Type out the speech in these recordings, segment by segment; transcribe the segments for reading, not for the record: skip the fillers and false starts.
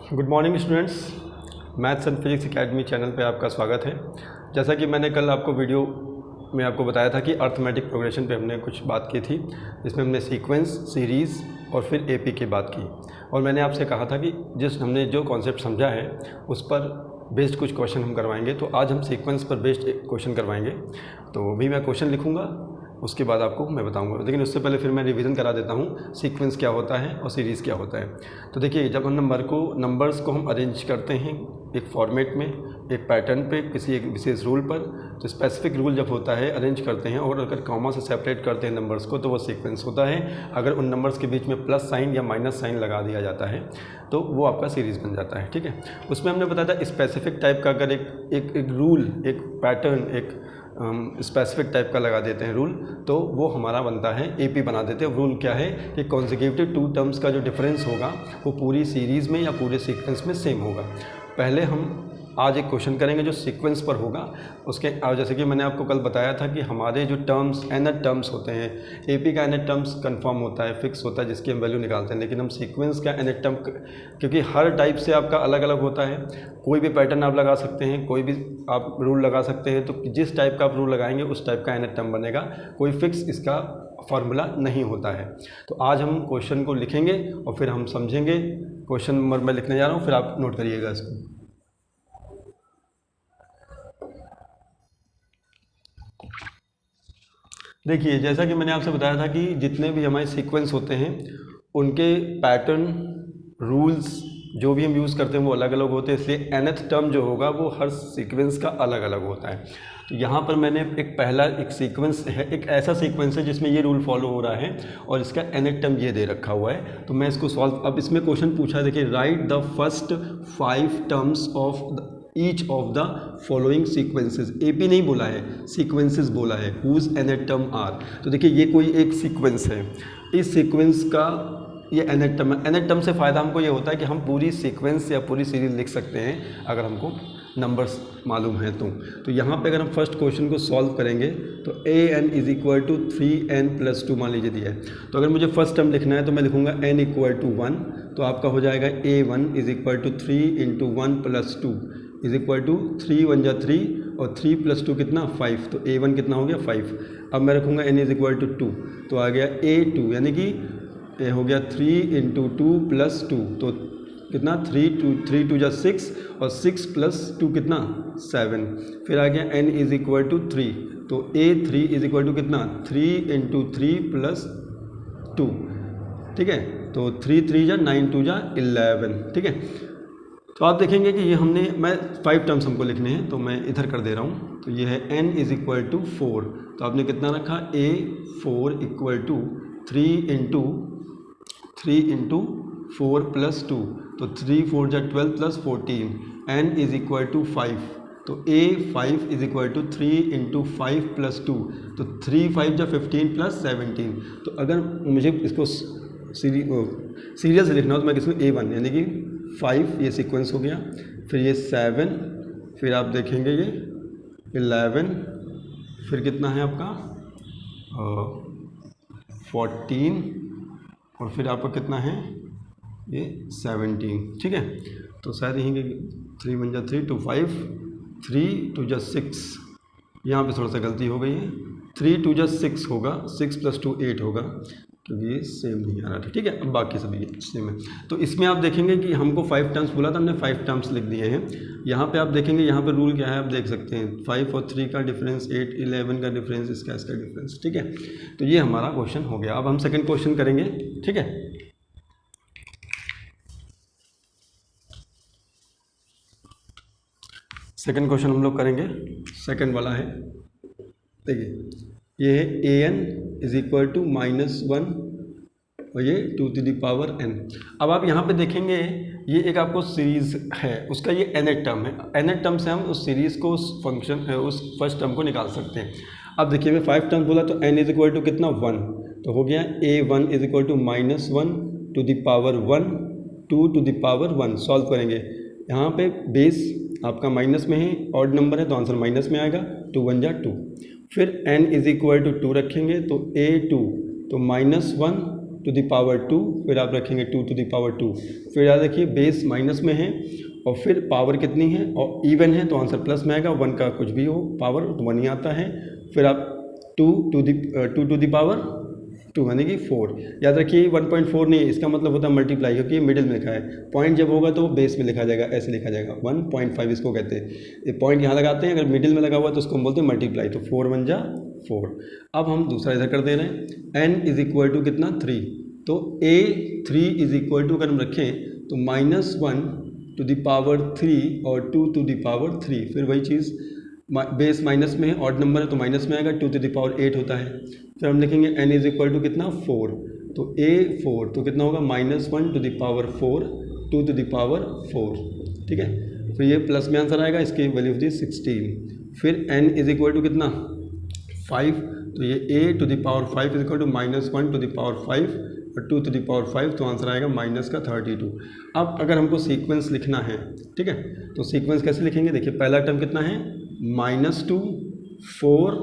Good morning students, maths and physics academy channel पे आपका स्वागत है। जैसा कि मैंने कल आपको वीडियो में आपको बताया था कि अर्थमेटिक प्रोग्रेशन पे हमने कुछ बात की थी, जिसमें हमने सीक्वेंस, सीरीज़ और फिर एपी की बात की। और मैंने आपसे कहा था कि हमने जो कॉन्सेप्ट समझा है उस पर बेस्ड कुछ क्वेश्चन हम करवाएंगे। तो आज हम सीक्वेंस पर बेस्ड क्वेश्चन करवाएंगे। तो अभी मैं क्वेश्चन लिखूँगा, उसके बाद आपको मैं बताऊंगा, लेकिन उससे पहले फिर मैं रिवीजन करा देता हूँ सीक्वेंस क्या होता है और सीरीज़ क्या होता है। तो देखिए, जब हम नंबर्स को हम अरेंज करते हैं एक फॉर्मेट में, एक पैटर्न पे, किसी एक विशेष रूल पर, तो स्पेसिफिक रूल जब होता है अरेंज करते हैं और अगर कॉमा से सेपरेट करते हैं नंबर्स को तो वो सीक्वेंस होता है। अगर उन नंबर्स के बीच में प्लस साइन या माइनस साइन लगा दिया जाता है तो वो आपका सीरीज़ बन जाता है। ठीक है, उसमें हमने बताया था स्पेसिफिक टाइप का अगर एक रूल, एक पैटर्न, एक स्पेसिफिक टाइप का लगा देते हैं रूल, तो वो हमारा बनता है एपी बना देते हैं। रूल क्या है कि कॉन्सेक्यूटिव टू टर्म्स का जो डिफरेंस होगा वो पूरी सीरीज़ में या पूरे सीक्वेंस में सेम होगा। पहले हम आज एक क्वेश्चन करेंगे जो सीक्वेंस पर होगा। उसके जैसे कि मैंने आपको कल बताया था कि हमारे जो टर्म्स nth टर्म्स होते हैं, एपी का nth टर्म्स कंफर्म होता है, फिक्स होता है, जिसकी हम वैल्यू निकालते हैं। लेकिन हम सीक्वेंस का nth टर्म, क्योंकि हर टाइप से आपका अलग अलग होता है, कोई भी पैटर्न आप लगा सकते हैं, कोई भी आप रूल लगा सकते हैं, तो जिस टाइप का आप रूल लगाएंगे उस टाइप का nth टर्म बनेगा। कोई फिक्स इसका फार्मूला नहीं होता है। तो आज हम क्वेश्चन को लिखेंगे और फिर हम समझेंगे। क्वेश्चन नंबर मैं लिखने जा रहा हूँ, फिर आप नोट करिएगा इसको। देखिए, जैसा कि मैंने आपसे बताया था कि जितने भी हमारे सीक्वेंस होते हैं उनके पैटर्न, रूल्स जो भी हम यूज़ करते हैं वो अलग अलग होते हैं, इसलिए nth टर्म जो होगा वो हर सीक्वेंस का अलग अलग होता है। तो यहाँ पर मैंने एक सीक्वेंस है, एक ऐसा सीक्वेंस है जिसमें ये रूल फॉलो हो रहा है और इसका nth टर्म ये दे रखा हुआ है। तो मैं इसको सॉल्व, अब इसमें क्वेश्चन पूछा है, देखिए, right the first 5 terms of each of the following sequences. AP नहीं बोला है, सीक्वेंसेस बोला है, हुज nth टर्म आर। तो देखिए, ये कोई एक सीक्वेंस है, इस सीक्वेंस का ये nth टर्म है। nth टर्म से फ़ायदा हमको ये होता है कि हम पूरी सीक्वेंस या पूरी सीरीज लिख सकते हैं अगर हमको नंबर्स मालूम है तो यहाँ पे अगर हम फर्स्ट क्वेश्चन को सॉल्व करेंगे तो an is equal to 3n+2 मान लीजिए दिया है। तो अगर मुझे फर्स्ट टर्म लिखना है तो मैं लिखूँगा n इक्वल टू 1, तो आपका हो जाएगा a1 is equal to 3 × 1 + 2 is equal to 3 × 1 = 3 और 3 + 2 कितना 5, तो a1 कितना हो गया 5। अब मैं रखूँगा n इज इक्वल टू 2, तो आ गया a2, यानी कि ये हो गया 3 × 2 + 2, तो कितना 3 × 2 = 6 और 6 + 2 कितना 7। फिर आ गया n इज इक्वल टू 3, तो a3 इज इक्वल टू कितना 3 × 3 + 2, ठीक है। तो 3 × 3 = 9 × 2 = 11, ठीक है। तो आप देखेंगे कि ये मैं 5 टर्म्स हमको लिखने हैं, तो मैं इधर कर दे रहा हूँ। तो ये है n इज इक्वल टू 4, तो आपने कितना रखा a4 इक्वल टू 3 × 4 + 2, तो 3 × 4 = 12 + 14, n इज इक्वल टू 5, तो a5 इज इक्वल टू 3 × 5 + 2, तो 3 × 5 = 15 + 17। तो अगर मुझे इसको सीरियल से लिखना हो तो मैं किसमें a1 यानी कि 5 ये सीक्वेंस हो गया, फिर ये 7, फिर आप देखेंगे ये 11, फिर कितना है आपका 14, और फिर आपका कितना है ये 17, ठीक है। तो शायद यहीं 3 × 1 = 3, 2 5, 3 × 2 = 6, यहाँ पे थोड़ा सा गलती हो गई है, 3 × 2 = 6 होगा, 6 + 2 8 होगा, क्योंकि ये सेम नहीं आ रहा था, ठीक है। अब बाकी सभी सेम है। तो इसमें आप देखेंगे कि हमको 5 टर्म्स बोला था, हमने 5 टर्म्स लिख दिए हैं। यहाँ पे आप देखेंगे, यहाँ पे रूल क्या है आप देख सकते हैं, 5 और 3 का डिफरेंस, 8 11 का डिफरेंस, इसका डिफरेंस, ठीक है। तो ये हमारा क्वेश्चन हो गया। अब हम सेकेंड क्वेश्चन करेंगे, ठीक है। सेकेंड क्वेश्चन हम लोग करेंगे, सेकेंड वाला है, देखिए, ये है an इज इक्वल टू -1 और ये 2 to the power n। अब आप यहाँ पे देखेंगे ये एक आपको सीरीज़ है, उसका ये nth टर्म है। nth टर्म से हम उस सीरीज़ को, उस फंक्शन, उस फर्स्ट टर्म को निकाल सकते हैं। अब देखिए, मैं 5 टर्म बोला तो n इज इक्वल टू कितना 1, तो हो गया a1 is equal to -1 to the power 1 2 to the power 1। Solve करेंगे, यहाँ पे बेस आपका माइनस में है, ऑड नंबर है तो आंसर माइनस में आएगा, 2 × 1 = 2। फिर n इज इक्वल टू 2 रखेंगे तो a2, तो -1 टू द पावर 2, फिर आप रखेंगे 2 टू द पावर 2, फिर याद रखिए बेस माइनस में है और फिर पावर कितनी है और इवन है तो आंसर प्लस में आएगा, 1 का कुछ भी हो पावर तो 1 ही आता है। फिर आप 2 टू द पावर 2 यानी कि 4, याद रखिए 1.4 नहीं है, इसका मतलब होता है मल्टीप्लाई, क्योंकि ये मिडिल में लिखा है। पॉइंट जब होगा तो बेस में लिखा जाएगा, ऐसे लिखा जाएगा 1.5 इसको कहते हैं। ये पॉइंट यहाँ लगाते हैं, अगर मिडिल में लगा हुआ तो उसको हम बोलते हैं मल्टीप्लाई, तो 4 1 जा 4। अब हम दूसरा इधर कर दे रहे हैं, n इज इक्वल टू कितना 3, तो a3 इज इक्वल टू अगर हम रखें तो -1 टू द पावर 3 और 2 टू द पावर 3, फिर वही चीज़ बेस माइनस में है, ऑड नंबर है तो माइनस में आएगा, 2 टू द पावर 8 होता है। फिर हम लिखेंगे n इज इक्वल टू कितना 4, तो a4 तो कितना होगा -1 to the power 4 2 to the power 4, ठीक है। फिर ये प्लस में आंसर आएगा, इसकी वैल्यू होती है 16। फिर n इज इक्वल टू कितना 5, तो ये a to the power 5 is equal to -1 to the power 5 और 2 टू द पावर 5, तो आंसर आएगा -32। अब अगर हमको सीक्वेंस लिखना है, ठीक है, तो सीक्वेंस कैसे लिखेंगे, देखिए पहला टर्म कितना है -2 4,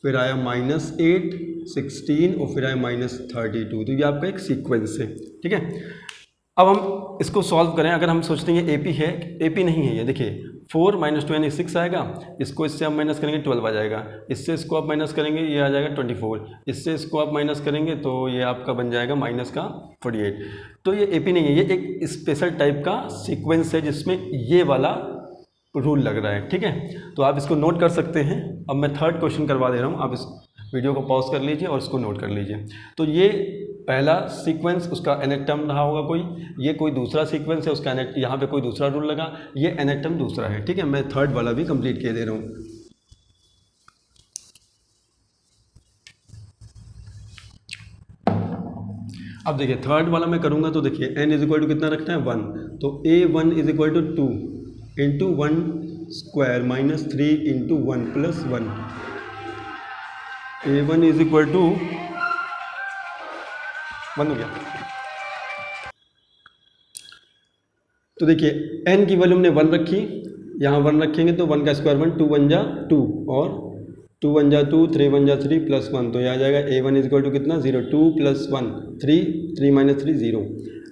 फिर आया -8 16 और फिर आया -32, तो ये आपका एक सीक्वेंस है, ठीक है। अब हम इसको सॉल्व करें, अगर हम सोचते हैं AP है, AP नहीं है ये, देखिए 4 - 2 यानी 6 आएगा, इसको इससे आप माइनस करेंगे 12 आ जाएगा, इससे इसको आप माइनस करेंगे ये आ जाएगा 24, इससे इसको आप माइनस करेंगे तो ये आपका बन जाएगा -48। तो ये AP नहीं है, ये एक स्पेशल टाइप का सीक्वेंस है जिसमें ये वाला रूल लग रहा है, ठीक है। तो आप इसको नोट कर सकते हैं। अब मैं थर्ड क्वेश्चन करवा दे रहा हूँ, आप इस वीडियो को पॉज कर लीजिए और इसको नोट कर लीजिए। तो ये पहला सीक्वेंस उसका nth टर्म रहा होगा कोई, ये कोई दूसरा सीक्वेंस है उसका nth, यहाँ पे कोई दूसरा रूल लगा, ये nth टर्म दूसरा है, ठीक है। मैं थर्ड वाला भी कंप्लीट किए दे रहा हूँ। अब देखिए थर्ड वाला मैं करूँगा तो देखिए n इज इक्वल टू कितना रखना है 1, तो a1 is equal to 2 into 1 square -3 into 1 plus 1, a1 is equal to 1 हो गया। तो देखिए n की वैल्यू हमने 1 रखी, यहाँ 1 रखेंगे तो 1 का स्क्वायर 1, 2 1 जा 2 और 2 1 जा 2 3 1 जा 3 प्लस 1, तो यह आ जाएगा a1 इज इक्वल टू कितना 0, 2 plus 1 3 3 minus 3 0।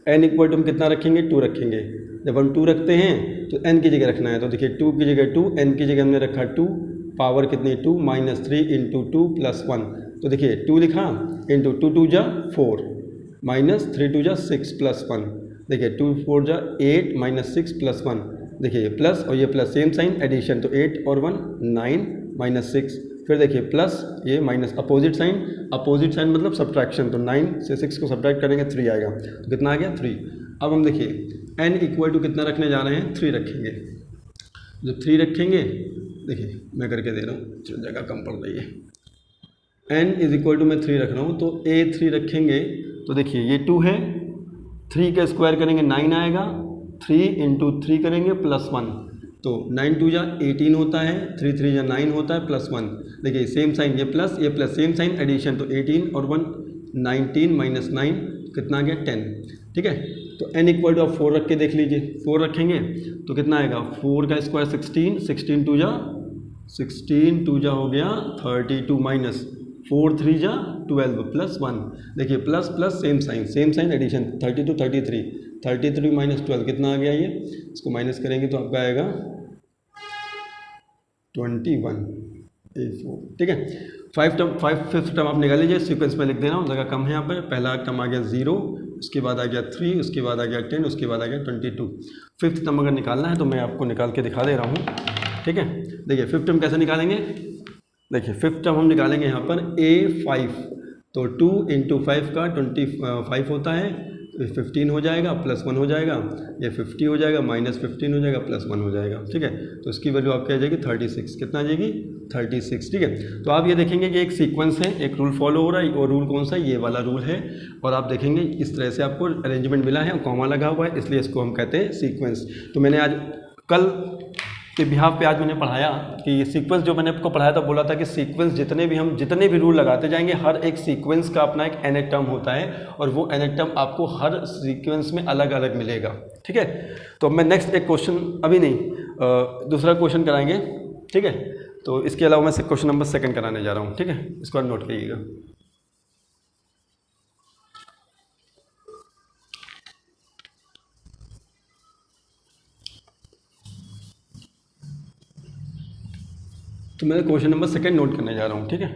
n equal to हम कितना रखेंगे 2 रखेंगे, जब हम 2 रखते हैं तो n की जगह रखना है, तो देखिए 2 की जगह 2, n की जगह हमने रखा 2, पावर कितनी 2 -3 इंटू 2 प्लस 1, तो देखिए 2 लिखा इंटू 2 2 जा 4 -3 2 जा 6 प्लस 1, देखिए 2 4 जा 8 -6 प्लस 1, देखिए ये प्लस और ये प्लस सेम साइन एडिशन, तो 8 और 1 9 -6, फिर देखिए प्लस ये माइनस अपोजिट साइन मतलब सब्ट्रैक्शन, तो 9 से 6 को सब्ट्रैक्ट करेंगे 3 आएगा, तो कितना आ गया 3। अब हम देखिए n इक्वल टू कितना रखने जा रहे हैं 3 रखेंगे, जब 3 रखेंगे देखिए मैं करके दे रहा हूँ, जगह कम पड़ रही है। n इज इक्वल टू मैं 3 रख रहा हूँ, तो a3 रखेंगे तो देखिए ये 2 है, 3 का स्क्वायर करेंगे 9 आएगा, 3 इंटू 3 करेंगे प्लस 1, तो 9 2 जा 18 होता है, 3 3 जा 9 होता है प्लस 1, देखिए सेम साइन ये प्लस सेम साइन एडिशन, तो 18 और 1 19 माइनस 9 कितना आ गया 10, ठीक है। तो n इक्वल टू आप 4 रख के देख लीजिए, 4 रखेंगे तो कितना आएगा 4 का स्क्वायर 16 16 2 जा हो गया 32 माइनस 4 3 जा 12 प्लस 1, देखिए plus plus same sign addition, 32 33 minus 12 कितना आ गया, ये इसको माइनस करेंगे तो आपका आएगा 21 A4, ठीक है। फिफ्थ टर्म आप निकाल लीजिए, सीक्वेंस में लिख देना, जगह कम है यहाँ पर। पहला टर्म आ गया 0, उसके बाद आ गया 3, उसके बाद आ गया 10, उसके बाद आ गया 22। फिफ्थ टर्म अगर निकालना है तो मैं आपको निकाल के दिखा दे रहा हूँ, ठीक है। देखिए फिफ्थ टर्म कैसे निकालेंगे, देखिए फिफ्थ टर्म हम निकालेंगे यहाँ पर A5, तो 2 इंटू 5 का 25 होता है, 15 हो जाएगा प्लस 1 हो जाएगा, ये 50 हो जाएगा माइनस 15 हो जाएगा प्लस 1 हो जाएगा, ठीक है। तो इसकी वैल्यू आपकी आ जाएगी 36, कितना आ जाएगी 36, ठीक है। तो आप ये देखेंगे कि एक सीक्वेंस है, एक रूल फॉलो हो रहा है, और रूल कौन सा है, ये वाला रूल है, और आप देखेंगे इस तरह से आपको अरेंजमेंट मिला है और कॉमा लगा हुआ है, इसलिए इसको हम कहते हैं सीक्वेंस। तो मैंने आज कल के बिहाफ पे आज मैंने पढ़ाया कि ये सीक्वेंस जो मैंने आपको पढ़ाया था, बोला था कि सीक्वेंस जितने भी रूल लगाते जाएंगे, हर एक सीक्वेंस का अपना एक nth टर्म होता है, और वो nth टर्म आपको हर सीक्वेंस में अलग अलग मिलेगा, ठीक है। तो अब मैं नेक्स्ट एक क्वेश्चन, अभी नहीं दूसरा क्वेश्चन कराएंगे, ठीक है। तो इसके अलावा मैं क्वेश्चन नंबर 2 कराने जा रहा हूँ, ठीक है, इसको नोट कीजिएगा। तो मैं क्वेश्चन नंबर सेकंड नोट करने जा रहा हूँ, ठीक है।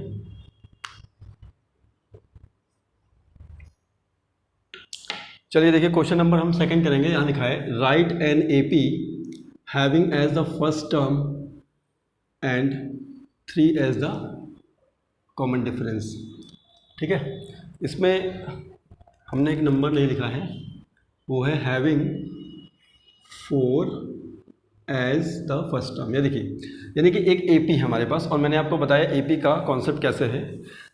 चलिए देखिए, क्वेश्चन नंबर हम सेकंड करेंगे। यहाँ लिखा है right an AP having as the first term and 3 as the common difference, ठीक है। इसमें हमने एक नंबर नहीं लिखा है, वो है having 4 as the first term. ये देखिए, यानी कि एक एपी है हमारे पास, और मैंने आपको बताया एपी का कॉन्सेप्ट कैसे है।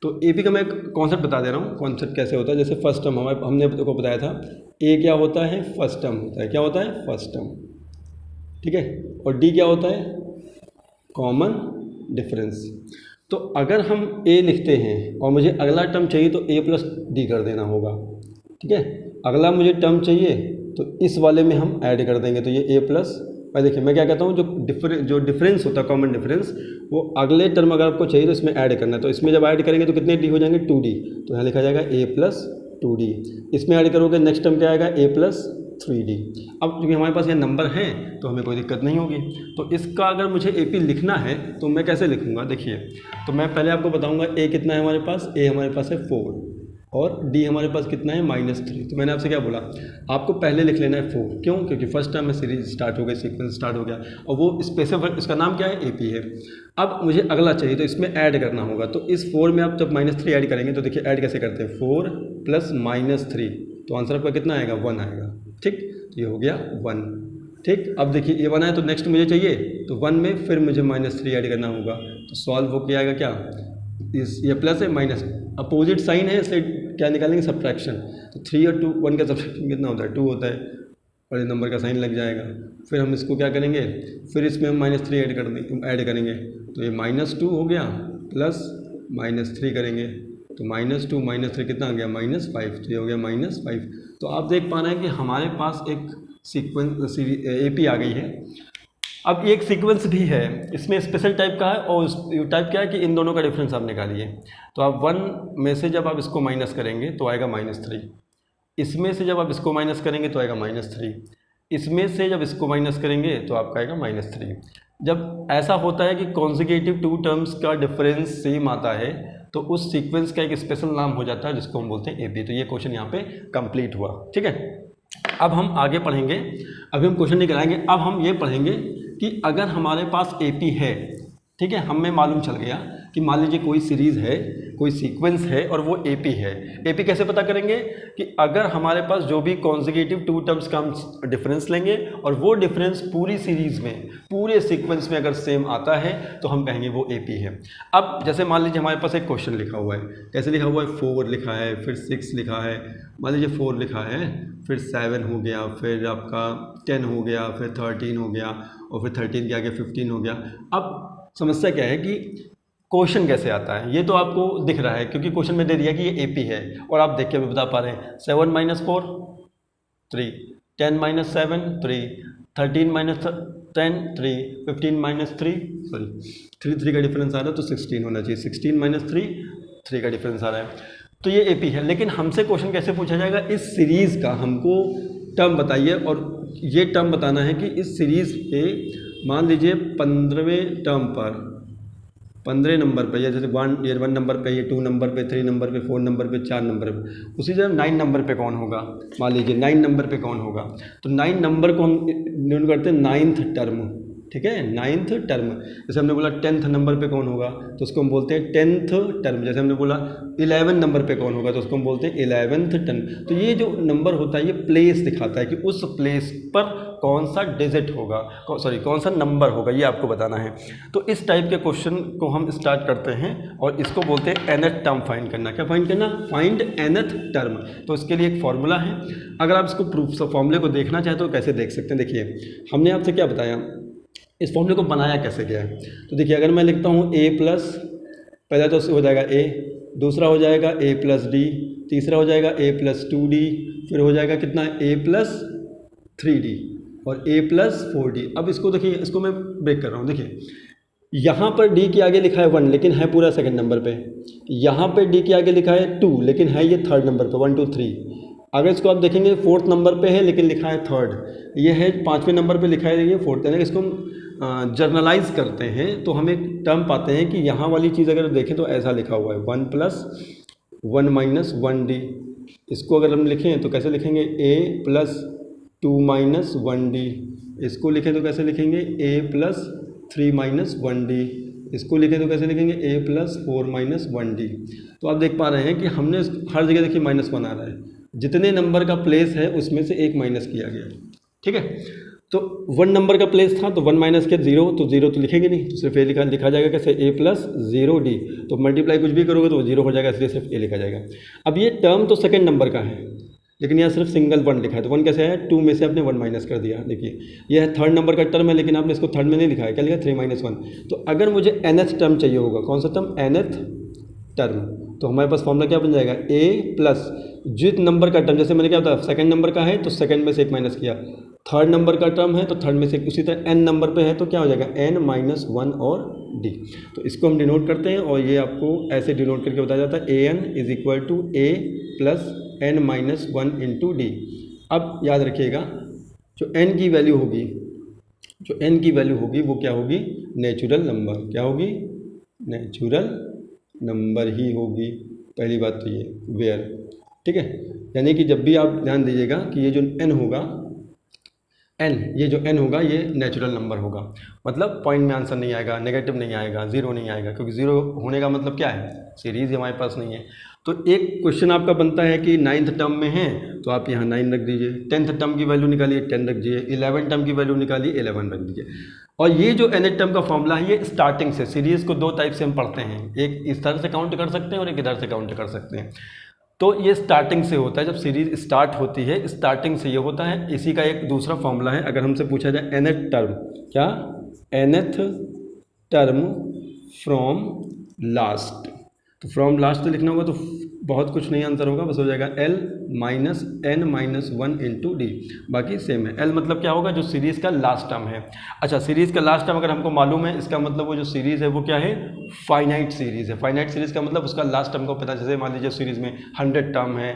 तो एपी का मैं कॉन्सेप्ट बता दे रहा हूँ, कॉन्सेप्ट कैसे होता है। जैसे फर्स्ट टर्म हमने आपको बताया था, ए क्या होता है, फर्स्ट टर्म होता है। क्या होता है, फर्स्ट टर्म, ठीक है। और डी क्या होता है, कॉमन डिफरेंस। तो अगर हम ए लिखते हैं और मुझे अगला टर्म चाहिए तो ए प्लस डी कर देना होगा, ठीक है। अगला मुझे टर्म चाहिए तो इस वाले में हम ऐड कर देंगे, तो ये ए प्लस। और देखिए मैं क्या कहता हूँ, जो डिफरेंस होता है कॉमन डिफरेंस, वो अगले टर्म अगर आपको चाहिए तो इसमें ऐड करना है। तो इसमें जब ऐड करेंगे तो कितने डी हो जाएंगे, 2d। तो यहाँ लिखा जाएगा a प्लस 2d। इसमें ऐड करोगे नेक्स्ट टर्म क्या आएगा, a प्लस 3d। अब क्योंकि हमारे पास ये नंबर है तो हमें कोई दिक्कत नहीं होगी। तो इसका अगर मुझे AP लिखना है तो मैं कैसे लिखूँगा, देखिए। तो मैं पहले आपको बताऊँगा a कितना है हमारे पास, a हमारे पास है 4 और d हमारे पास कितना है -3। तो मैंने आपसे क्या बोला, आपको पहले लिख लेना है 4। क्यों, क्योंकि फर्स्ट टाइम में सीरीज स्टार्ट हो गई, सीक्वेंस स्टार्ट हो गया, और वो स्पेसिफिक, इसका नाम क्या है, AP है। अब मुझे अगला चाहिए तो इसमें ऐड करना होगा। तो इस 4 में आप जब -3 ऐड करेंगे तो देखिए ऐड कैसे करते हैं, 4 प्लस -3, तो आंसर आपका कितना आएगा, 1 आएगा, ठीक। तो ये हो गया 1, ठीक। अब देखिए ये 1 है तो नेक्स्ट मुझे चाहिए तो 1 में फिर मुझे -3 ऐड करना होगा। तो सॉल्व हो किया आएगा क्या, ये प्लस है माइनस, अपोजिट साइन है इसलिए क्या निकालेंगे, सब्ट्रैक्शन। तो 3 और 2, 1 का सब्ट्रैक्शन कितना होता है, 2 होता है, और ये नंबर का साइन लग जाएगा। फिर हम इसको क्या करेंगे, फिर इसमें हम -3 ऐड करेंगे, तो ये -2 हो गया प्लस -3 करेंगे, तो -2 -3 कितना आ गया, -5। तो ये हो गया -5। तो आप देख पा रहे हैं कि हमारे पास एक सीक्वेंस AP आ गई है। अब एक सीक्वेंस भी है, इसमें स्पेशल टाइप का है, और टाइप क्या है कि इन दोनों का डिफरेंस आप निकालिए। तो आप 1 में से जब आप इसको माइनस करेंगे तो आएगा -3, इसमें से जब आप इसको माइनस करेंगे तो आएगा -3, इसमें से जब इसको माइनस करेंगे तो आपका आएगा -3। जब ऐसा होता है कि कॉन्जिक्यूटिव 2 टर्म्स का डिफरेंस सेम आता है तो उस सीक्वेंस का एक स्पेशल नाम हो जाता है जिसको हम बोलते हैं AP। तो ये क्वेश्चन यहाँ पे कंप्लीट हुआ, ठीक है। अब हम आगे पढ़ेंगे, अभी हम क्वेश्चन नहीं कराएंगे, अब हम ये पढ़ेंगे कि अगर हमारे पास AP है, ठीक है, हमें मालूम चल गया कि मान लीजिए कोई सीरीज़ है, कोई सीक्वेंस है और वो AP है। AP कैसे पता करेंगे कि अगर हमारे पास जो भी कॉन्जिक्यूटिव 2 टर्म्स का हम डिफरेंस लेंगे और वो डिफरेंस पूरी सीरीज़ में, पूरे सीक्वेंस में अगर सेम आता है तो हम कहेंगे वो AP है। अब जैसे मान लीजिए हमारे पास एक क्वेश्चन लिखा हुआ है, कैसे लिखा हुआ है, 4 लिखा है, फिर 6 लिखा है, मान लीजिए 4 लिखा है, फिर 7 हो गया, फिर आपका 10 हो गया, फिर 13 हो गया, और फिर 13 के आगे 15 हो गया। अब समस्या क्या है कि क्वेश्चन कैसे आता है, ये तो आपको दिख रहा है क्योंकि क्वेश्चन में दे दिया कि ये AP है, और आप देख के भी बता पा रहे हैं 7 - 4 3, 10 - 7 3, 13 - 10 3, 15 - 3 3 का डिफरेंस आ रहा है तो 16 होना चाहिए, 16 - 3 का डिफरेंस आ रहा है, तो ये AP है। लेकिन हमसे क्वेश्चन कैसे पूछा जाएगा, इस सीरीज़ का हमको टर्म बताइए, और ये टर्म बताना है कि इस सीरीज़ पे मान लीजिए 15वें टर्म पर, 15 नंबर पे, या जैसे 1 नंबर पे, ये 2 नंबर पे, 3 नंबर पे, 4 नंबर पे, 4 नंबर पे, उसी जगह 9 नंबर पे कौन होगा, मान लीजिए 9 नंबर पे कौन होगा। तो 9 नंबर को हम न्यून करते हैं 9th टर्म, ठीक है, 9th टर्म। जैसे हमने बोला 10th नंबर पे कौन होगा तो उसको हम बोलते हैं 10th टर्म। जैसे हमने बोला 11 नंबर पे कौन होगा तो उसको हम बोलते हैं 11th टर्म। तो ये जो नंबर होता है ये प्लेस दिखाता है कि उस प्लेस पर कौन सा डिजिट होगा, कौन सा नंबर होगा, ये आपको बताना है। तो इस टाइप के क्वेश्चन को हम स्टार्ट करते हैं और इसको बोलते हैं nth टर्म फाइंड करना। क्या फाइंड करना, फाइंड nth टर्म। तो इसके लिए एक फॉर्मूला है, अगर आप इसको प्रूफ फॉर्मूले को देखना चाहें तो कैसे देख सकते हैं। देखिए हमने आपसे क्या बताया, इस फॉर्मूले को बनाया कैसे गया है। तो देखिए अगर मैं लिखता हूँ a प्लस, पहला तो हो जाएगा a, दूसरा हो जाएगा a प्लस d, तीसरा हो जाएगा a प्लस 2d, फिर हो जाएगा कितना a प्लस 3d और a प्लस 4d। अब इसको देखिए, इसको मैं ब्रेक कर रहा हूँ। देखिए यहाँ पर d के आगे लिखा है 1 लेकिन है पूरा सेकंड नंबर पे, यहाँ पे d के आगे लिखा है 2 लेकिन है ये थर्ड नंबर पे, 1 2 3। अगर इसको आप देखेंगे 4th नंबर पे है लेकिन लिखा है 3rd, ये है 5वें नंबर पे लिखा है ये 4th, यानी इसको जर्नलाइज करते हैं तो हम एक टर्म पाते हैं कि यहाँ वाली चीज़ अगर देखें तो ऐसा लिखा हुआ है 1 + 1 - 1d। इसको अगर हम लिखें तो कैसे लिखेंगे a + 2 - 1d। इसको लिखें तो कैसे लिखेंगे a + 3 - 1d। इसको लिखें तो कैसे लिखेंगे a + 4 - 1d। तो आप देख पा रहे हैं कि हमने हर जगह देखिए -1 आ रहा है, जितने नंबर का प्लेस है उसमें से एक माइनस किया गया। ठीक है, तो 1 नंबर का प्लेस था तो 1 माइनस किया 0, तो 0 तो लिखेंगे नहीं, तो सिर्फ ए लिखा जाएगा कैसे a + 0d। तो मल्टीप्लाई कुछ भी करोगे तो 0 हो जाएगा, इसलिए सिर्फ ए लिखा जाएगा। अब ये टर्म तो सेकंड नंबर का है, लेकिन यहाँ सिर्फ सिंगल 1 लिखा है, तो 1 कैसे है 2 में से आपने 1 माइनस कर दिया। देखिए यह है थर्ड नंबर का टर्म है, लेकिन आपने इसको थर्ड में नहीं लिखा है, क्या लिखा 3 - 1। तो अगर मुझे nth टर्म चाहिए होगा, कौन सा टर्म nth टर्म, तो हमारे पास फॉर्मूला क्या बन जाएगा a + जित नंबर का टर्म, जैसे मैंने क्या बताया सेकंड नंबर का है तो सेकंड में से एक माइनस किया, थर्ड नंबर का टर्म है तो थर्ड में से, उसी तरह n नंबर पे है तो क्या हो जाएगा n - 1 और d। तो इसको हम डिनोट करते हैं और ये आपको ऐसे डिनोट करके बताया जाता है an = a + n - 1 × d। अब याद रखिएगा जो n की वैल्यू होगी वो क्या होगी नेचुरल नंबर। क्या होगी नेचुरल नंबर ही होगी, पहली बात तो ये वेयर। ठीक है, यानी कि जब भी आप ध्यान दीजिएगा कि ये जो n होगा ये नेचुरल नंबर होगा, मतलब पॉइंट में आंसर नहीं आएगा, नेगेटिव नहीं आएगा, 0 नहीं आएगा, क्योंकि 0 होने का मतलब क्या है सीरीज़ हमारे पास नहीं है। तो एक क्वेश्चन आपका बनता है कि 9th टर्म में है तो आप यहाँ 9 रख दीजिए, 10th टर्म की वैल्यू निकालिए 10 रख दीजिए, 11th टर्म की वैल्यू निकालिए 11 रख दीजिए। और ये जो nth टर्म का फॉर्मूला है ये स्टार्टिंग से, सीरीज़ को 2 टाइप से हम पढ़ते हैं, एक इस तरह से काउंट कर सकते हैं और एक इधर से काउंट कर सकते हैं। तो ये स्टार्टिंग से होता है, जब सीरीज स्टार्ट होती है स्टार्टिंग से ये होता है। इसी का एक दूसरा फॉर्मूला है, अगर हमसे पूछा जाए nth टर्म, क्या nth टर्म फ्रॉम लास्ट, तो फ्रॉम लास्ट से लिखना होगा तो बहुत कुछ नहीं आंसर होगा, बस हो जाएगा L - n - 1 × d। बाकी सेम है, L मतलब क्या होगा जो सीरीज़ का लास्ट टर्म है। अच्छा, सीरीज़ का लास्ट टर्म अगर हमको मालूम है, इसका मतलब वो जो सीरीज़ है वो क्या है फाइनाइट सीरीज़ है। फाइनाइट सीरीज़ का मतलब उसका लास्ट टर्म को पता, जैसे मान लीजिए सीरीज़ में 100 टर्म है,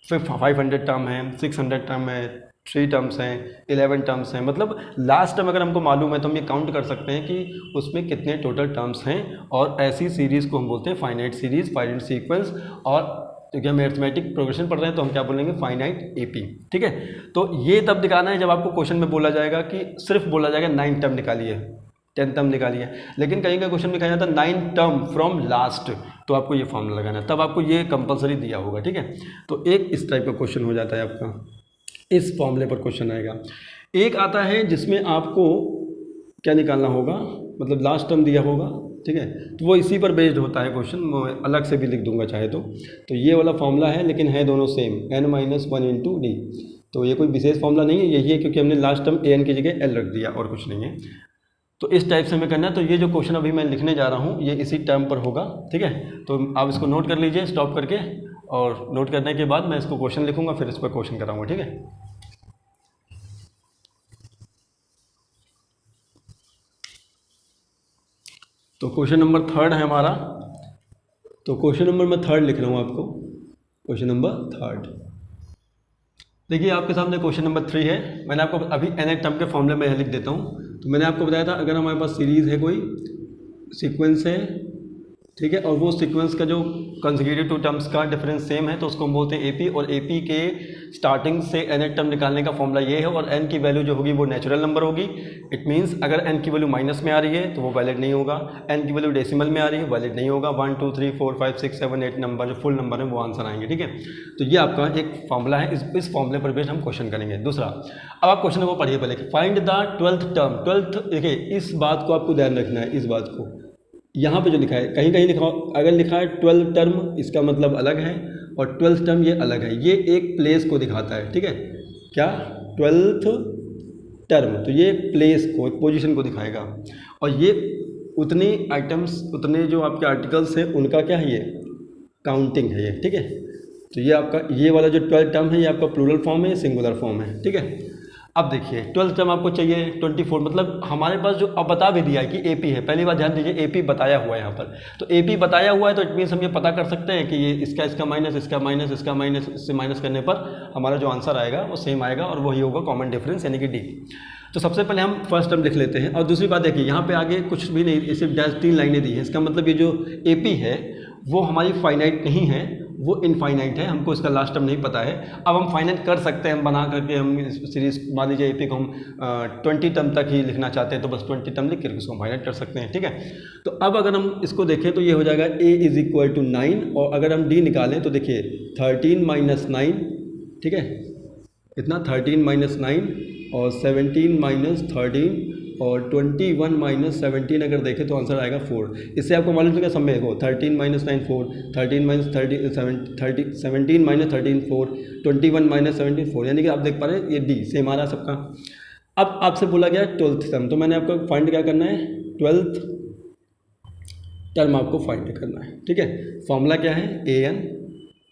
फिर 500 टर्म है, 600 टर्म है, 3 टर्म्स हैं, 11 टर्म्स हैं, मतलब लास्ट टर्म अगर हमको मालूम है तो हम ये काउंट कर सकते हैं कि उसमें कितने टोटल टर्म्स हैं। और ऐसी सीरीज़ को हम बोलते हैं फाइनाइट सीरीज़, फाइनाइट सीक्वेंस। और तो क्या हम अरिथमेटिक प्रोग्रेशन पढ़ रहे हैं तो हम क्या बोलेंगे फाइनाइट एपी। ठीक है, तो ये तब दिखाना है जब आपको क्वेश्चन में बोला जाएगा कि सिर्फ बोला जाएगा 9 टर्म निकालिए, 10 टर्म निकालिए, लेकिन कहीं का क्वेश्चन में कहा जाता है 9 टर्म फ्रॉम लास्ट, तो आपको ये फॉर्मूला लगाना है, तब आपको ये कंपलसरी दिया होगा। ठीक है, तो एक इस टाइप का क्वेश्चन हो जाता है आपका, इस फॉर्मूले पर क्वेश्चन आएगा। एक आता है जिसमें आपको क्या निकालना होगा, मतलब लास्ट टर्म दिया होगा। ठीक है, तो वो इसी पर बेस्ड होता है क्वेश्चन, मैं अलग से भी लिख दूंगा चाहे तो ये वाला फॉर्मूला है, लेकिन है दोनों सेम n - 1 × d। तो ये कोई विशेष फॉर्मूला नहीं है, यही है क्योंकि हमने लास्ट टर्म an की जगह l रख दिया और कुछ नहीं है। तो इस टाइप से हमें करना है। तो ये जो क्वेश्चन अभी मैं लिखने जा रहा हूँ ये इसी टर्म पर होगा। ठीक है, तो आप इसको नोट कर लीजिए स्टॉप करके, और नोट करने के बाद मैं इसको क्वेश्चन लिखूंगा, फिर इस पर क्वेश्चन कराऊंगा। ठीक है, तो क्वेश्चन नंबर 3 है हमारा। तो क्वेश्चन नंबर मैं 3 लिख रहा हूँ आपको, क्वेश्चन नंबर 3। देखिए आपके सामने क्वेश्चन नंबर 3 है। मैंने आपको अभी nth टर्म के फॉर्मूले में लिख देता हूँ। तो मैंने आपको बताया था अगर हमारे पास सीरीज़ है, कोई सीक्वेंस है, ठीक है, और वो सीक्वेंस का जो कंसेक्यूटिव 2 टर्म्स का डिफरेंस सेम है तो उसको हम बोलते हैं एपी। और एपी के स्टार्टिंग से nth टर्म निकालने का फॉर्मूला ये है, और n की वैल्यू जो होगी वो नेचुरल नंबर होगी। इट मींस अगर n की वैल्यू माइनस में आ रही है तो वो वैलिड नहीं होगा, n की वैल्यू डेसिमल में आ रही है वैलिड नहीं होगा। 1 2 3 4 5 6 7 8 नंबर जो फुल नंबर है वो आंसर आएंगे। ठीक है, तो ये आपका एक फॉर्मूला है, इस फॉर्मूले पर बेस्ड हम क्वेश्चन करेंगे। दूसरा, अब आप क्वेश्चन को पढ़िए पहले, find the 12th term. 12th देखिए, इस बात को आपको ध्यान रखना है, इस बात को यहाँ पे जो लिखा है, कहीं कहीं लिखा, अगर लिखा है 12 टर्म इसका मतलब अलग है, और 12th टर्म ये अलग है, ये एक प्लेस को दिखाता है। ठीक है, क्या 12th टर्म, तो ये प्लेस को, एक पोजीशन को दिखाएगा, और ये उतनी आइटम्स, उतने जो आपके आर्टिकल्स हैं उनका क्या है, ये काउंटिंग है ये। ठीक है, तो ये आपका ये वाला जो 12 टर्म है ये आपका प्लूरल फॉर्म है, सिंगुलर फॉर्म है। ठीक है, अब देखिए 12th टर्म आपको चाहिए 24, मतलब हमारे पास जो अब बता भी दिया है कि एपी है। पहली बात ध्यान दीजिए, एपी बताया हुआ है यहाँ पर, तो एपी बताया हुआ है तो इट मीन्स हम ये पता कर सकते हैं कि ये इसका माइनस, इसका माइनस, इसका माइनस, इससे माइनस करने पर हमारा जो आंसर आएगा वो सेम आएगा, और वही होगा कॉमन डिफरेंस यानी कि डी। तो सबसे पहले हम फर्स्ट टर्म लिख लेते हैं। और दूसरी बात देखिए, यहाँ पे आगे कुछ भी नहीं, सिर्फ डैश 3 लाइनें दी हैं। इसका मतलब ये जो AP है वो हमारी फाइनाइट नहीं है, वो इनफाइनाइट है। हमको इसका लास्ट टर्म नहीं पता है। अब हम फाइनाइट कर सकते हैं, हम बना करके हम सीरीज मान लीजिए AP को हम 20 टर्म तक ही लिखना चाहते हैं तो बस 20 टर्म लिख कर उसको फाइनाइट कर सकते हैं, ठीक है। तो अब अगर हम इसको देखें तो ये हो जाएगा A = 9, और अगर हम D निकालें तो देखिए 13 - 9, ठीक है, इतना 13 - 9 और 17 - 13 और 21 - 17 अगर देखें तो आंसर आएगा 4। इससे आपको मालूम है क्या सब में हो, 13 - 9 4, 13 - 30 17 - 13 4, 21 - 17 4, यानी कि आप देख पा रहे हैं ये D सेम आ रहा है सबका। अब आपसे बोला गया 12th टर्म, तो मैंने आपको फाइंड क्या करना है, 12th टर्म आपको फाइंड करना है, ठीक है। फॉर्मूला क्या है, AN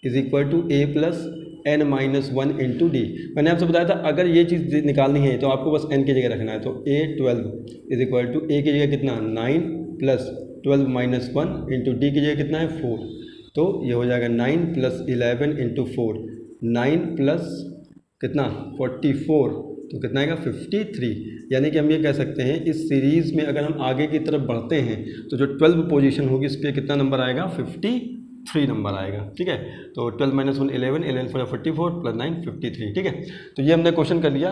= A + n - 1 × D। मैंने आपसे बताया था अगर ये चीज़ निकालनी है तो आपको बस n की जगह रखना है। तो A12 = A की जगह कितना 9 + 12 - 1 × D की जगह कितना है 4। तो ये हो जाएगा 9 + 11 × 4, 9 + कितना 44, तो कितना आएगा 53। यानी कि हम ये कह सकते हैं इस सीरीज़ में अगर हम आगे की तरफ बढ़ते हैं तो जो 12 पोजीशन होगी इस पर कितना नंबर आएगा, 53 नंबर आएगा, ठीक है। तो 12 - 1 11, 11 4 44 + 9 53, ठीक है। तो ये हमने क्वेश्चन कर लिया।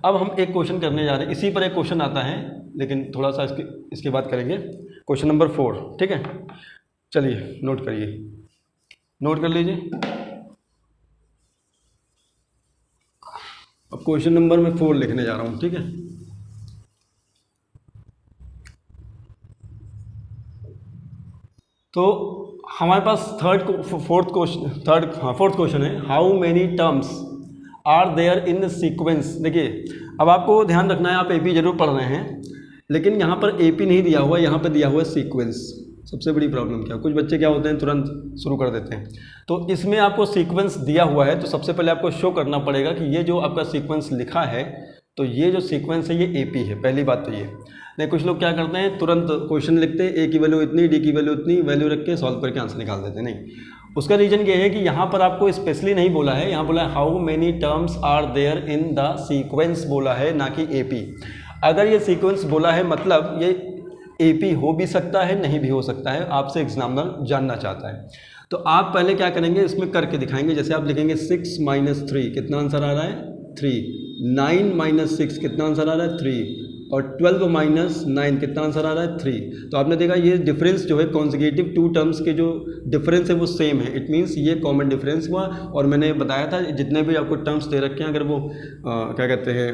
अब हम एक क्वेश्चन करने जा रहे हैं, इसी पर एक क्वेश्चन आता है लेकिन थोड़ा सा इसके बाद करेंगे। क्वेश्चन नंबर 4, ठीक है। चलिए नोट करिए, नोट कर लीजिए। अब क्वेश्चन नंबर मैं 4 लिखने जा रहा हूँ, ठीक है। तो हमारे पास फोर्थ क्वेश्चन है, how many terms are there in sequence. देखिए अब आपको ध्यान रखना है, आप AP जरूर पढ़ रहे हैं लेकिन यहाँ पर AP नहीं दिया हुआ है, यहाँ पर दिया हुआ है सीक्वेंस। सबसे बड़ी प्रॉब्लम क्या, कुछ बच्चे क्या होते हैं तुरंत शुरू कर देते हैं। तो इसमें आपको सीक्वेंस दिया हुआ है तो सबसे पहले आपको शो करना पड़ेगा कि ये जो आपका सीक्वेंस लिखा है तो ये जो सीक्वेंस है ये AP है। पहली बात तो ये नहीं, कुछ लोग क्या करते हैं तुरंत क्वेश्चन लिखते हैं, A की वैल्यू इतनी, D की वैल्यू इतनी, वैल्यू रख के सॉल्व करके आंसर निकाल देते हैं। नहीं, उसका रीज़न ये है कि यहाँ पर आपको स्पेशली नहीं बोला है, यहाँ बोला है how many terms are there in the sequence बोला है, ना कि AP। अगर ये सीक्वेंस बोला है मतलब ये AP हो भी सकता है, नहीं भी हो सकता है, आपसे एग्जामिनर जानना चाहता है। तो आप पहले क्या करेंगे, इसमें करके दिखाएंगे। जैसे आप लिखेंगे 6 - 3 कितना आंसर आ रहा है 3, 9 - 6 कितना आंसर आ रहा है 3, और 12 - 9 कितना आंसर आ रहा है 3। तो आपने देखा ये डिफरेंस जो है कॉन्जिक्यूटिव 2 टर्म्स के जो डिफरेंस है वो सेम है, इट मीन्स ये कॉमन डिफरेंस हुआ। और मैंने बताया था जितने भी आपको टर्म्स दे रखे हैं अगर वो क्या कहते हैं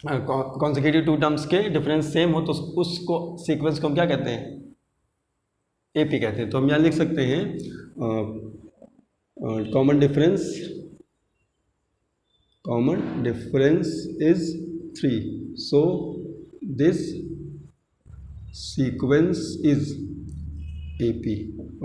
कॉन्जिक्यूटिव 2 टर्म्स के डिफरेंस सेम हो तो उसको सीक्वेंस को हम क्या कहते हैं, AP कहते हैं। तो हम यहाँ लिख सकते हैं common difference is 3, so this sequence is AP।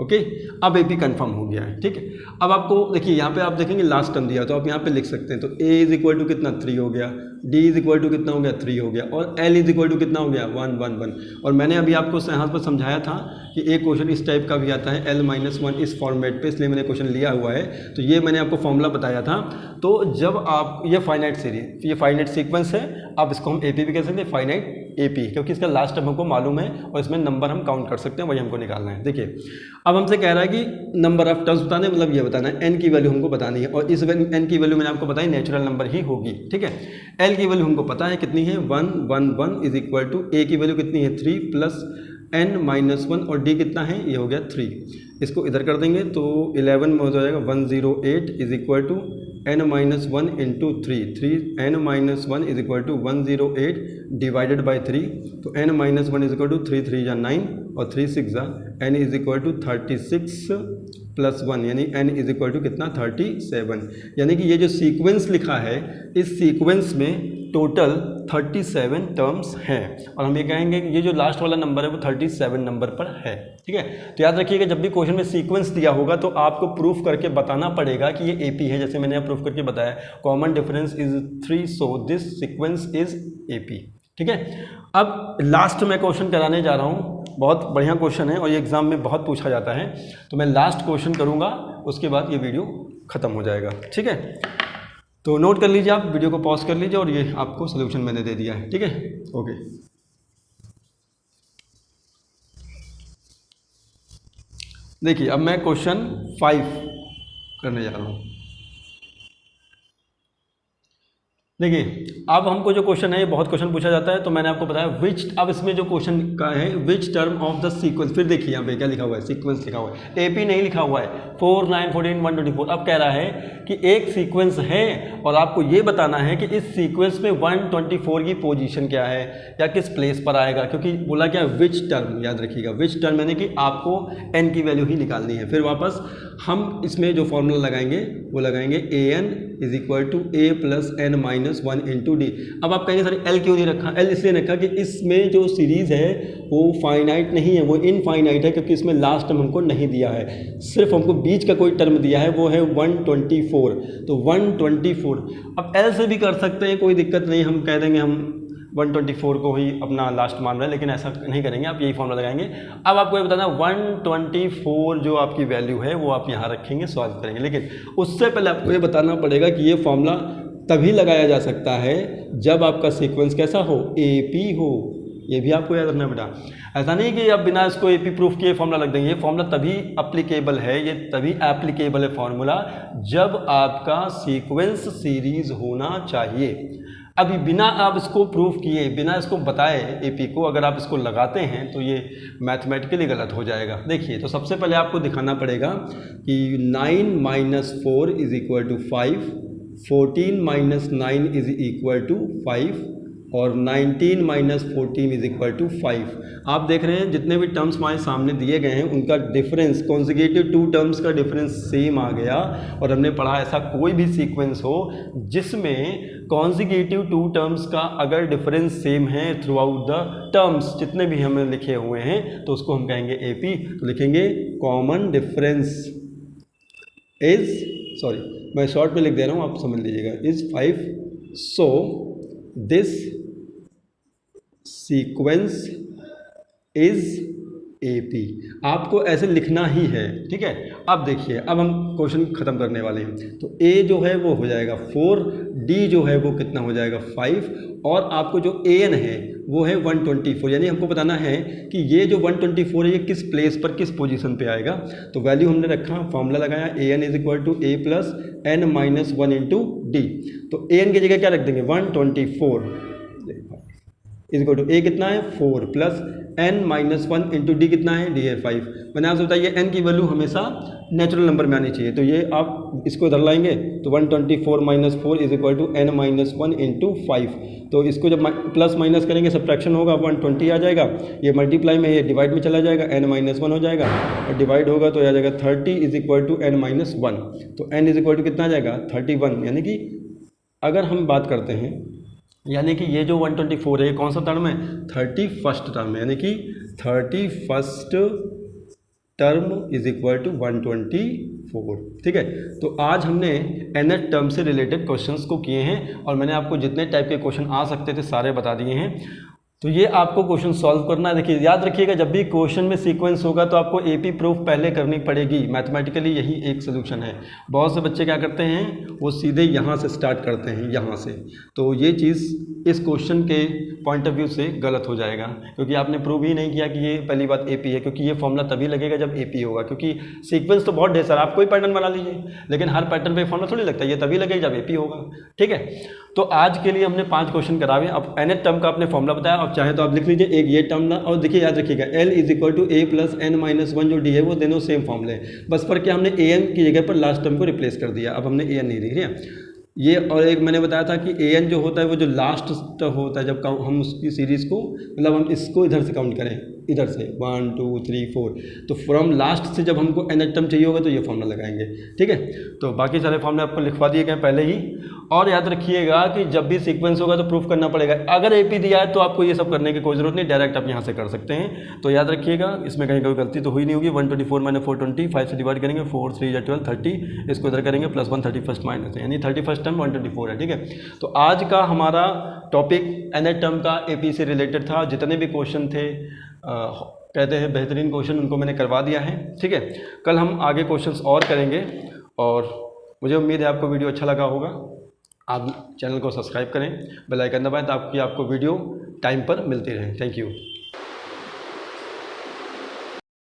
Okay, अब AP कंफर्म हो गया है, ठीक है। अब आपको देखिए यहाँ पे आप देखेंगे लास्ट टर्म दिया तो आप यहाँ पे लिख सकते हैं। तो A = कितना 3 हो गया, D = कितना हो गया 3 हो गया, और L = कितना हो गया 1 1 1। और मैंने अभी आपको यहाँ पर समझाया था कि एक क्वेश्चन इस टाइप का भी आता है L - 1 इस फॉर्मेट पे, इसलिए मैंने क्वेश्चन लिया हुआ है। तो ये मैंने आपको फॉर्मूला बताया था। तो जब आप ये फाइनाइट सीरीज, ये फाइनाइट सीक्वेंस है, आप इसको हम AP भी कह सकते हैं, फाइनाइट AP, क्योंकि इसका लास्ट टर्म हमको मालूम है और इसमें नंबर हम काउंट कर सकते हैं, वही हमको निकालना है। देखिए अब हमसे कह रहा है कि नंबर ऑफ टर्म्स बताने, मतलब ये बताना है, N की वैल्यू हमको बतानी है, और इस N की वैल्यू मैंने आपको बताई नेचुरल नंबर ही होगी, ठीक है। L की वैल्यू हमको पता है कितनी है 1 1 1 = A की वैल्यू कितनी है 3 + n - 1, और D कितना है, ये हो गया 3। इसको इधर कर देंगे तो 11 में हो जाएगा 108 = n - 1 × 3, 3n - 1 = 108 डिवाइडेड बाई 3। तो n - 1 = 3 3 या 9 और 3 6 या n = 36 + 1, यानी n = कितना 37। यानी कि ये जो सीक्वेंस लिखा है इस सीक्वेंस में टोटल 37 टर्म्स हैं, और हम ये कहेंगे कि ये जो लास्ट वाला नंबर है वो 37 नंबर पर है, ठीक है। तो याद रखिएगा जब भी क्वेश्चन में सीक्वेंस दिया होगा तो आपको प्रूफ करके बताना पड़ेगा कि ये AP है। जैसे मैंने प्रूफ करके बताया common difference is 3, so this sequence is AP, ठीक है। अब लास्ट में क्वेश्चन कराने जा रहा हूँ, बहुत बढ़िया क्वेश्चन है और ये एग्जाम में बहुत पूछा जाता है। तो मैं लास्ट क्वेश्चन करूँगा, उसके बाद ये वीडियो ख़त्म हो जाएगा, ठीक है। तो नोट कर लीजिए, आप वीडियो को पॉज कर लीजिए और ये आपको सोल्यूशन मैंने दे दिया है, ठीक है। ओके, देखिए अब मैं क्वेश्चन 5 करने जा रहा हूँ। देखिए अब हमको जो क्वेश्चन है, ये बहुत क्वेश्चन पूछा जाता है, तो मैंने आपको बताया विच, अब इसमें जो क्वेश्चन का है which term of the sequence, फिर देखिए यहाँ पे क्या लिखा हुआ है, सीक्वेंस लिखा हुआ है, एपी नहीं लिखा हुआ है, 4 9 14 124। अब कह रहा है कि एक सीक्वेंस है और आपको ये बताना है कि इस सीक्वेंस में 124 की पोजीशन क्या है या किस प्लेस पर आएगा, क्योंकि बोला क्या विच टर्म, याद रखिएगा विच टर्म यानी कि आपको n की वैल्यू ही निकालनी है। फिर वापस हम इसमें जो फॉर्मूला लगाएंगे वो लगाएंगे an is equal to a plus n minus 1 into d. अब आप कहेंगे सर एल क्यों नहीं रखा, एल इसलिए रखा कि इसमें जो सीरीज़ है वो फाइनाइट नहीं है, वो इनफाइनाइट है, क्योंकि इसमें लास्ट टर्म हमको नहीं दिया है, सिर्फ हमको बीच का कोई टर्म दिया है, वो है 124। तो 124 अब एल से भी कर सकते हैं, कोई दिक्कत नहीं, हम कह देंगे हम 124 को ही अपना लास्ट मान रहे हैं, लेकिन ऐसा नहीं करेंगे, आप यही फॉर्मूला लगाएंगे। अब आपको ये बताना 124 जो आपकी वैल्यू है वो आप यहाँ रखेंगे, सॉल्व करेंगे, लेकिन उससे पहले आपको ये बताना पड़ेगा कि ये फॉर्मूला तभी लगाया जा सकता है जब आपका सीक्वेंस कैसा हो, एपी हो। ये भी आपको याद रखना बेटा, ऐसा नहीं कि आप बिना इसको एपी प्रूफ किए फॉर्मूला लग देंगे। ये फॉर्मूला तभी अप्लीकेबल है, ये तभी एप्लीकेबल है फॉर्मूला जब आपका सीक्वेंस सीरीज होना चाहिए। अभी बिना आप इसको प्रूफ किए, बिना इसको बताए एपी को अगर आप इसको लगाते हैं तो ये मैथमेटिकली गलत हो जाएगा। देखिए तो सबसे पहले आपको दिखाना पड़ेगा कि 9 minus 4 is equal to 5, 14 minus 9 is equal to 5 और 19 माइनस 14 इज इक्वल टू 5। आप देख रहे हैं जितने भी टर्म्स हमारे सामने दिए गए हैं उनका डिफरेंस, कॉन्जिक्यूटिव 2 टर्म्स का डिफरेंस सेम आ गया। और हमने पढ़ा ऐसा कोई भी सीक्वेंस हो जिसमें कॉन्जिक्यूटिव 2 टर्म्स का अगर डिफरेंस सेम है थ्रू आउट द टर्म्स, जितने भी हमें लिखे हुए हैं, तो उसको हम कहेंगे एपी। तो लिखेंगे कॉमन डिफरेंस इज, सॉरी मैं शॉर्ट में लिख दे रहा हूँ, आप समझ लीजिएगा, is 5। So this sequence is AP. आपको ऐसे लिखना ही है, ठीक है। अब देखिए अब हम क्वेश्चन खत्म करने वाले हैं। तो ए जो है वो हो जाएगा 4, डी जो है वो कितना हो जाएगा 5, और आपको जो ए एन है वो है 124। यानी हमको बताना है कि ये जो 124 है ये किस प्लेस पर, किस पोजीशन पे आएगा। तो वैल्यू हमने रखा, फॉर्मूला लगाया, a n is equal to a plus n minus 1 into d. तो ए एन की जगह क्या रख देंगे 124 इज इक्वल टू ए कितना है 4 plus n minus 1 into D कितना है, डी है 5। मैंने आपसे बताया ये n की वैल्यू हमेशा नेचुरल नंबर में आनी चाहिए। तो ये आप इसको इधर लाएंगे तो 124 minus 4 is equal to n minus 1 into 5। तो इसको जब प्लस माइनस करेंगे सब्ट्रैक्शन होगा 120 आ जाएगा, ये मल्टीप्लाई में ये डिवाइड में चला जाएगा, n माइनस 1 हो जाएगा और डिवाइड होगा तो आ जाएगा 30 is equal to n minus 1। तो n इज इक्वल टू कितना आ जाएगा 31। यानी कि अगर हम बात करते हैं, यानी कि ये जो 124 है ये कौन सा टर्म है, 31st टर्म है, यानी कि 31st term is equal to 124। ठीक है। तो आज हमने nth टर्म से रिलेटेड क्वेश्चंस को किए हैं और मैंने आपको जितने टाइप के क्वेश्चन आ सकते थे सारे बता दिए हैं। तो ये आपको क्वेश्चन सॉल्व करना है। देखिए याद रखिएगा जब भी क्वेश्चन में सीक्वेंस होगा तो आपको एपी प्रूफ पहले करनी पड़ेगी। मैथमेटिकली यही एक सोल्यूशन है। बहुत से बच्चे क्या करते हैं वो सीधे यहाँ से स्टार्ट करते हैं, यहाँ से। तो ये चीज़ इस क्वेश्चन के पॉइंट ऑफ व्यू से गलत हो जाएगा, क्योंकि आपने प्रूव ही नहीं किया कि ये पहली बात एपी है, क्योंकि ये फॉर्मूला तभी लगेगा जब एपी होगा। क्योंकि सीक्वेंस तो बहुत ढेर सारा, आप कोई पैटर्न बना लीजिए, लेकिन हर पैटर्न पे फॉर्मूला थोड़ी लगता है, ये तभी लगेगा जब एपी होगा। ठीक है। तो आज के लिए हमने 5 क्वेश्चन करावे। अब nth टर्म का आपने फॉर्मूला बताया, अब चाहे तो आप लिख लीजिए एक ये टर्म ना, और देखिए याद रखिएगा l is equal to a plus n minus 1 जो डी है वो दोनों सेम फॉर्मूले हैं, बस फर्क क्या हमने ए एन की जगह पर लास्ट टर्म को रिप्लेस कर दिया। अब हमने ए एन नहीं लिख रहे ये। और एक मैंने बताया था कि ए एन जो होता है वो जो लास्ट होता है, जब हम उसकी सीरीज़ को, मतलब हम इसको इधर से काउंट करें, इधर से 1 2 3 4, तो फ्रॉम लास्ट से जब हमको nth टर्म चाहिए होगा तो ये फॉर्मूला लगाएंगे। ठीक है। तो बाकी सारे फॉर्मूले आपको लिखवा दिए गए पहले ही। और याद रखिएगा कि जब भी सीक्वेंस होगा तो प्रूफ करना पड़ेगा। अगर एपी दिया है तो आपको ये सब करने की कोई जरूरत नहीं, डायरेक्ट आप यहाँ से कर सकते हैं। तो याद रखिएगा इसमें कहीं कोई गलती तो हुई नहीं होगी। 124 माइनस 420, 5 से डिवाइड करेंगे, 4 3 12 30, इसको इधर करेंगे प्लस 1 31st माइनस, यानी 31st टर्म 124 है। ठीक है। तो आज का हमारा टॉपिक nth टर्म का एपी से रिलेटेड था। जितने भी क्वेश्चन थे कहते हैं बेहतरीन क्वेश्चन, उनको मैंने करवा दिया है। ठीक है। कल हम आगे क्वेश्चंस और करेंगे और मुझे उम्मीद है आपको वीडियो अच्छा लगा होगा। आप चैनल को सब्सक्राइब करें, बेल आइकन दबाएं ताकि आपको वीडियो टाइम पर मिलती रहे। Thank you.